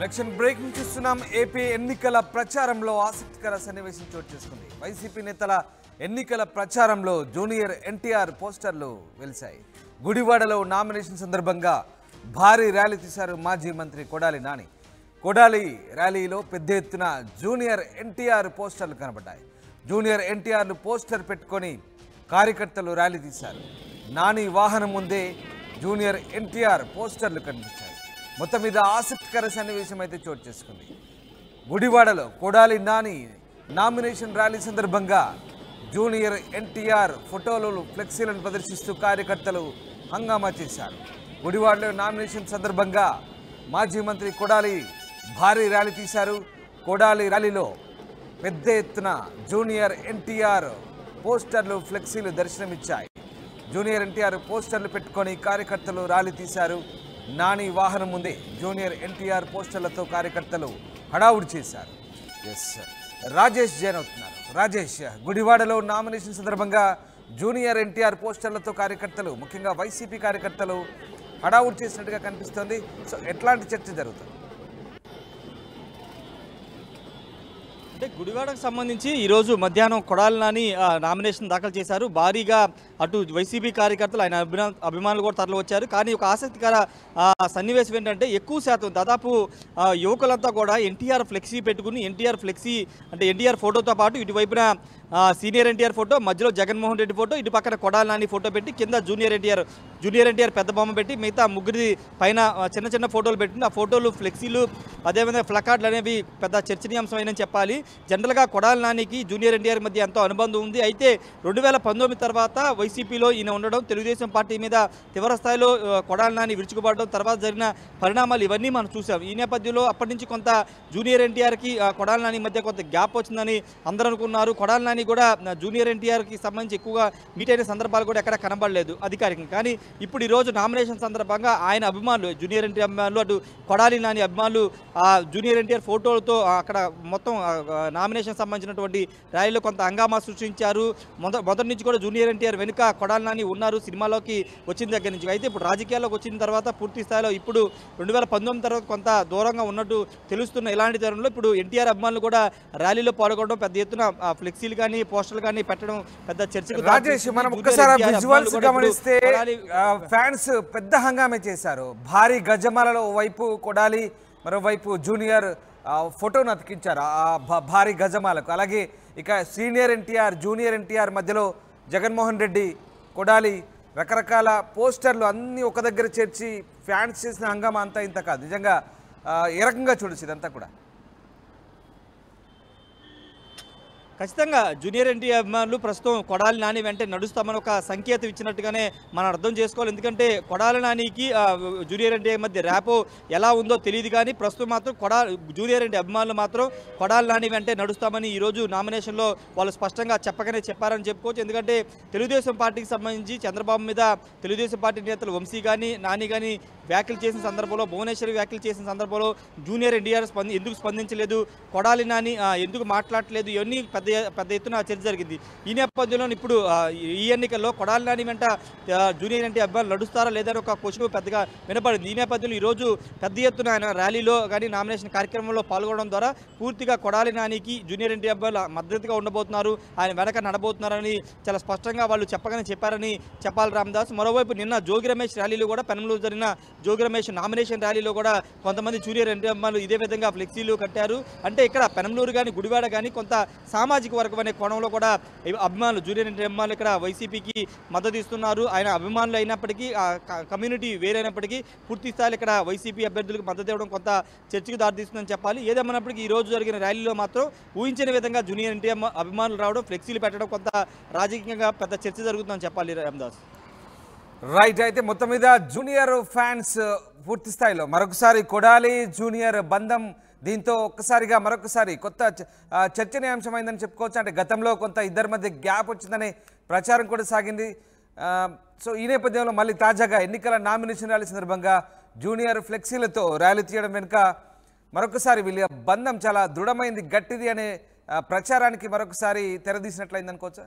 Election breaking చూస్తున్నాం. AP ఎన్నికల ప్రచారంలో ఆసక్తికర సన్నివేశం చోటు చేసుకుంది. వైసీపీ నేతల ఎన్నికల ప్రచారంలో జూనియర్ ఎన్టీఆర్ పోస్టర్లు వెలిశాయి. గుడివాడలో నామినేషన్ సందర్భంగా భారీ ర్యాలీ తీశారు మాజీ మంత్రి కొడాలి నాని. కొడాలి ర్యాలీలో పెద్ద ఎత్తున జూనియర్ ఎన్టీఆర్ పోస్టర్లు కనబడ్డాయి. జూనియర్ ఎన్టీఆర్లు పోస్టర్ పెట్టుకొని కార్యకర్తలు ర్యాలీ తీశారు. నాని వాహనం ముందే జూనియర్ ఎన్టీఆర్ పోస్టర్లు కనిపించాయి. మొత్తం మీద ఆసక్తికర సన్నివేశం అయితే చోటు చేసుకుంది. గుడివాడలో కొడాలి నాని నామినేషన్ ర్యాలీ సందర్భంగా జూనియర్ ఎన్టీఆర్ ఫోటోలు ఫ్లెక్సీలను ప్రదర్శిస్తూ కార్యకర్తలు హంగామా చేశారు. గుడివాడలో నామినేషన్ సందర్భంగా మాజీ మంత్రి కొడాలి భారీ ర్యాలీ తీశారు. కొడాలి ర్యాలీలో పెద్ద ఎత్తున జూనియర్ ఎన్టీఆర్ పోస్టర్లు ఫ్లెక్సీలు దర్శనమిచ్చాయి. జూనియర్ ఎన్టీఆర్ పోస్టర్లు పెట్టుకొని కార్యకర్తలు ర్యాలీ తీశారు. నాని వాహనం ముందే జూనియర్ ఎన్టీఆర్ పోస్టర్లతో కార్యకర్తలు హడావుడి చేశారు. రాజేష్ జైన్ అవుతున్నారు. రాజేష్, గుడివాడలో నామినేషన్ సందర్భంగా జూనియర్ ఎన్టీఆర్ పోస్టర్లతో కార్యకర్తలు, ముఖ్యంగా వైసీపీ కార్యకర్తలు హడావుడి చేసినట్టుగా కనిపిస్తోంది. సో ఎట్లాంటి చర్చ జరుగుతుంది? అంటే గుడివాడకు సంబంధించి ఈరోజు మధ్యాహ్నం కొడాలి నాని నామినేషన్ దాఖలు చేశారు. భారీగా అటు వైసీపీ కార్యకర్తలు, ఆయన అభిమానులు కూడా తరలి వచ్చారు. కానీ ఒక ఆసక్తికర సన్నివేశం ఏంటంటే ఎక్కువ శాతం దాదాపు యువకులంతా కూడా ఎన్టీఆర్ ఫ్లెక్సీ పెట్టుకుని, ఎన్టీఆర్ ఫ్లెక్సీ అంటే ఎన్టీఆర్ ఫోటోతో పాటు ఇటువైపున సీనియర్ ఎన్టీఆర్ ఫోటో, మధ్యలో జగన్మోహన్ రెడ్డి ఫోటో, ఇటు పక్కన కొడాలి నాని ఫోటో పెట్టి కింద జూనియర్ ఎన్టీఆర్ పెద్ద బొమ్మ పెట్టి మిగతా ముగ్గురి పైన చిన్న చిన్న ఫోటోలు పెట్టింది. ఆ ఫోటోలు, ఫ్లెక్సీలు, అదేవిధంగా ప్లకార్డులు అనేవి పెద్ద చర్చనీయాంశమైనని చెప్పాలి. జనరల్గా కొడాలి నానికి జూనియర్ ఎన్టీఆర్ మధ్య ఎంతో అనుబంధం ఉంది. అయితే 2019 తర్వాత వైసీపీలో ఈయన ఉండడం, తెలుగుదేశం పార్టీ మీద తీవ్ర స్థాయిలో కొడాలి నాని విరుచుకుపడడం, తర్వాత జరిగిన పరిణామాలు ఇవన్నీ మనం చూసాం. ఈ నేపథ్యంలో అప్పటి నుంచి కొంత జూనియర్ ఎన్టీఆర్కి కొడాలి నాని మధ్య కొంత గ్యాప్ వచ్చిందని అందరూ అనుకున్నారు. కొడాలి నాని కూడా జూనియర్ ఎన్టీఆర్కి సంబంధించి ఎక్కువగా మీట్ అయిన సందర్భాలు కూడా ఎక్కడ కనబడలేదు అధికారికంగా. కానీ ఇప్పుడు ఈరోజు నామినేషన్ సందర్భంగా ఆయన అభిమానులు, జూనియర్ ఎన్టీఆర్ అభిమానులు, అటు కొడాలి నాని అభిమానులు జూనియర్ ఎన్టీఆర్ ఫోటోలతో అక్కడ మొత్తం నామినేషన్ సంబంధించినటువంటి ర్యాలీలో కొంత హంగామా సృష్టించారు. మొదటి నుంచి కూడా జూనియర్ ఎన్టీఆర్ వెనుక కొడాలి నాని ఉన్నారు సినిమాలోకి వచ్చిన దగ్గర నుంచి. అయితే ఇప్పుడు రాజకీయాల్లోకి వచ్చిన తర్వాత పూర్తి స్థాయిలో ఇప్పుడు 2019 తర్వాత కొంత దూరంగా ఉన్నట్టు తెలుస్తున్న ఇలాంటి తరుణంలో ఇప్పుడు ఎన్టీఆర్ అభిమానులు కూడా ర్యాలీలో పాల్గొనడం, పెద్ద ఎత్తున ఫ్లెక్సీలు కానీ పోస్టర్లు కానీ పెట్టడం పెద్ద చర్చకు. రాజేష్, మనం ఒక్కసారి విజువల్స్ గమనిస్తే ఫ్యాన్స్ పెద్ద హంగామే చేశారు. భారీ గజమాలలో వైపు కొడాలి, మరోవైపు జూనియర్ ఫోటోను అతికించారు ఆ భారీ గజమాలకు. అలాగే ఇక సీనియర్ ఎన్టీఆర్, జూనియర్ ఎన్టీఆర్ మధ్యలో జగన్మోహన్ రెడ్డి, కొడాలి, రకరకాల పోస్టర్లు అన్నీ ఒక దగ్గర చేర్చి ఫ్యాన్స్ చేసిన హంగామా అంతా ఇంత కాదు. నిజంగా ఏ రకంగా చూడొచ్చు ఇదంతా కూడా? ఖచ్చితంగా జూనియర్ ఎన్టీఆర్ అభిమానులు ప్రస్తుతం కొడాలి నాని వెంటే నడుస్తామని ఒక సంకేతం ఇచ్చినట్టుగానే మనం అర్థం చేసుకోవాలి. ఎందుకంటే కొడాలి నానికి జూనియర్ ఎన్టీఆర్ మధ్య ర్యాపో ఎలా ఉందో తెలియదు. కానీ ప్రస్తుతం మాత్రం జూనియర్ ఎన్టీఆర్ అభిమానులు మాత్రం కొడాలి నాని వెంటే నడుస్తామని ఈరోజు నామినేషన్లో వాళ్ళు స్పష్టంగా చెప్పారని చెప్పుకోవచ్చు. ఎందుకంటే తెలుగుదేశం పార్టీకి సంబంధించి చంద్రబాబు మీద తెలుగుదేశం పార్టీ నేతలు వంశీ కానీ, నాని కానీ వ్యాఖ్యలు చేసిన సందర్భంలో, భువనేశ్వరి వ్యాఖ్యలు చేసిన సందర్భంలో జూనియర్ ఎన్టీఆర్ ఎందుకు స్పందించలేదు, కొడాలి నాని ఎందుకు మాట్లాడలేదు, ఇవన్నీ పెద్ద ఎత్తున చర్చ జరిగింది. ఈ నేపథ్యంలో ఇప్పుడు ఈ ఎన్నికల్లో కొడాలి నాని వెంట జూనియర్ ఎన్టీఆర్ అభిమానులు నడుస్తారా లేదని ఒక క్వశ్చన్ పెద్దగా వినపడింది. ఈ నేపథ్యంలో ఈరోజు పెద్ద ఎత్తున ఆయన ర్యాలీలో కానీ నామినేషన్ కార్యక్రమంలో పాల్గొనడం ద్వారా పూర్తిగా కొడాలి నానికి జూనియర్ ఎన్టీఆర్ అభిమానులు మద్దతుగా ఉండబోతున్నారు, ఆయన వెనక నడబోతున్నారని చాలా స్పష్టంగా వాళ్ళు చెప్పారని చెప్పాలి రామదాస్. మరోవైపు నిన్న జోగి రమేష్ ర్యాలీలో కూడా, పెనంలో జరిగిన జోగి రమేష్ నామినేషన్ ర్యాలీలో కూడా కొంతమంది జూనియర్ ఎన్టీఆర్ అభిమానులు ఇదే విధంగా ఫ్లెక్సీలు కట్టారు. అంటే ఇక్కడ పెనంలూరు కానీ, గుడివాడ కానీ కొంత సామాజిక వర్గం అనే కోణంలో కూడా అభిమానులు, జూనియర్ ఎన్టీఆర్ అభిమానులు ఇక్కడ వైసీపీకి మద్దతు ఇస్తున్నారు. ఆయన అభిమానులు అయినప్పటికీ, కమ్యూనిటీ వేరైనప్పటికీ పూర్తి స్థాయిలో ఇక్కడ వైసీపీ అభ్యర్థులకు మద్దతు ఇవ్వడం కొంత చర్చకు దారితీస్తుందని చెప్పాలి. ఏదేమన్నప్పటికీ ఈ రోజు జరిగిన ర్యాలీలో మాత్రం ఊహించిన విధంగా జూనియర్ ఎన్టీఆర్ అభిమానులు రావడం, ఫ్లెక్సీలు పెట్టడం కొంత రాజకీయంగా పెద్ద చర్చ జరుగుతుందని చెప్పాలి రామదాస్. రైట్. అయితే మొత్తం మీద జూనియర్ ఫ్యాన్స్ పూర్తి స్థాయిలో మరొకసారి కొడాలి జూనియర్ బంధం దీంతో ఒక్కసారిగా మరొకసారి కొత్త చర్చనీయాంశమైందని చెప్పుకోవచ్చు. అంటే గతంలో కొంత ఇద్దరి మధ్య గ్యాప్ వచ్చిందనే ప్రచారం కూడా సాగింది. సో ఈ నేపథ్యంలో మళ్ళీ తాజాగా ఎన్నికల నామినేషన్ ర్యాలీ సందర్భంగా జూనియర్ ఫ్లెక్సీలతో ర్యాలీ తీయడం వెనుక మరొకసారి వీళ్ళ బంధం చాలా దృఢమైంది, గట్టిది అనే ప్రచారానికి మరొకసారి తెరదీసినట్లయింది అనుకోవచ్చా?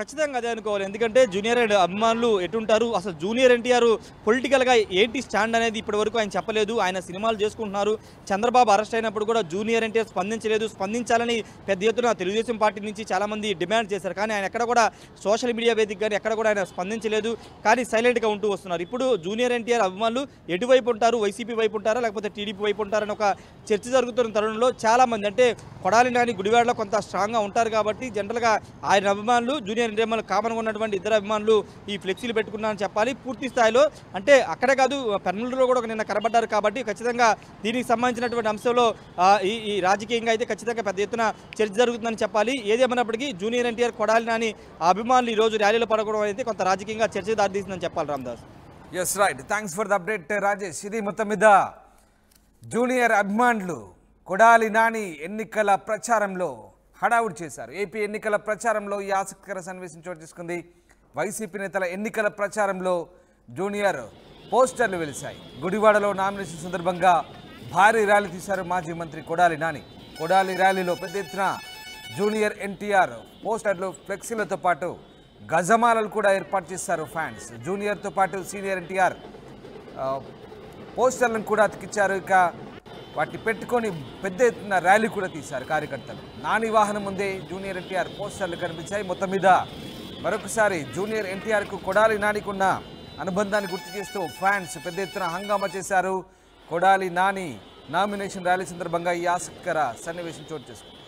ఖచ్చితంగా అదే అనుకోవాలి. ఎందుకంటే జూనియర్ అభిమానులు ఎటుంటారు, అసలు జూనియర్ ఎన్టీఆర్ పొలిటికల్గా ఏంటి స్టాండ్ అనేది ఇప్పటివరకు ఆయన చెప్పలేదు. ఆయన సినిమాలు చేసుకుంటున్నారు. చంద్రబాబు అరెస్ట్ అయినప్పుడు కూడా జూనియర్ ఎన్టీఆర్ స్పందించలేదు. స్పందించాలని పెద్ద ఎత్తున తెలుగుదేశం పార్టీ నుంచి చాలామంది డిమాండ్ చేశారు. కానీ ఆయన ఎక్కడ కూడా సోషల్ మీడియా వేదిక కానీ ఎక్కడ కూడా ఆయన స్పందించలేదు. కానీ సైలెంట్గా ఉంటూ వస్తున్నారు. ఇప్పుడు జూనియర్ ఎన్టీఆర్ అభిమానులు ఎటువైపు ఉంటారు, వైసీపీ వైపు ఉంటారా లేకపోతే టీడీపీ వైపు ఉంటారని ఒక చర్చ జరుగుతున్న తరుణంలో చాలామంది అంటే కొడాలి నాని గుడివాడలో కొంత స్ట్రాంగ్గా ఉంటారు కాబట్టి జనరల్గా ఆయన అభిమానులు జూనియర్ ఎన్టీఆర్ కామన్గా ఉన్నటువంటి ఇద్దరు అభిమానులు ఈ ఫ్లెక్సీలు పెట్టుకున్నారని చెప్పాలి. పూర్తి స్థాయిలో అంటే అక్కడే కాదు పెర్నూలులో కూడా నిన్న కనబడ్డారు కాబట్టి ఖచ్చితంగా దీనికి సంబంధించినటువంటి అంశంలో ఈ రాజకీయంగా అయితే ఖచ్చితంగా పెద్ద ఎత్తున చర్చ జరుగుతుందని చెప్పాలి. ఏదేమైనప్పటికీ జూనియర్ ఎన్టీఆర్ కొడాలి నాని అభిమానులు ఈరోజు ర్యాలీలో పడకూడడం అయితే కొంత రాజకీయంగా చర్చ దారితీస్తుందని చెప్పాలి. Ramadas. Yes right, thanks for the update Rajesh. ఇది మొత్తం మీద జూనియర్ అభిమానులు కొడాలి నాని ఎన్నికల ప్రచారంలో హడావుడి చేశారు. ఏపీ ఎన్నికల ప్రచారంలో ఈ ఆసక్తికర సన్నివేశం చోటు చేసుకుంది. వైసీపీ నేతల ఎన్నికల ప్రచారంలో జూనియర్ పోస్టర్లు వెలిశాయి. గుడివాడలో నామినేషన్ సందర్భంగా భారీ ర్యాలీ తీశారు మాజీ మంత్రి కొడాలి నాని. కొడాలి ర్యాలీలో పెద్ద ఎత్తున జూనియర్ ఎన్టీఆర్ పోస్టర్లు, ఫ్లెక్సీలతో పాటు గజమాలలు కూడా ఏర్పాటు చేశారు ఫ్యాన్స్. జూనియర్తో పాటు సీనియర్ ఎన్టీఆర్ పోస్టర్లను కూడా అతికిచ్చారు. ఇక వాటిని పెట్టుకొని పెద్ద ఎత్తున ర్యాలీ కూడా తీశారు కార్యకర్తలు. నాని వాహనం ముందే జూనియర్ ఎన్టీఆర్ పోస్టర్లు కనిపించాయి. మొత్తం మీద మరొకసారి జూనియర్ ఎన్టీఆర్కు కొడాలి నానికున్న అనుబంధాన్ని గుర్తు చేస్తూ ఫ్యాన్స్ పెద్ద ఎత్తున హంగామా చేశారు. కొడాలి నాని నామినేషన్ ర్యాలీ సందర్భంగా ఈ ఆసక్తికర సన్నివేశం చోటు చేసుకుంది.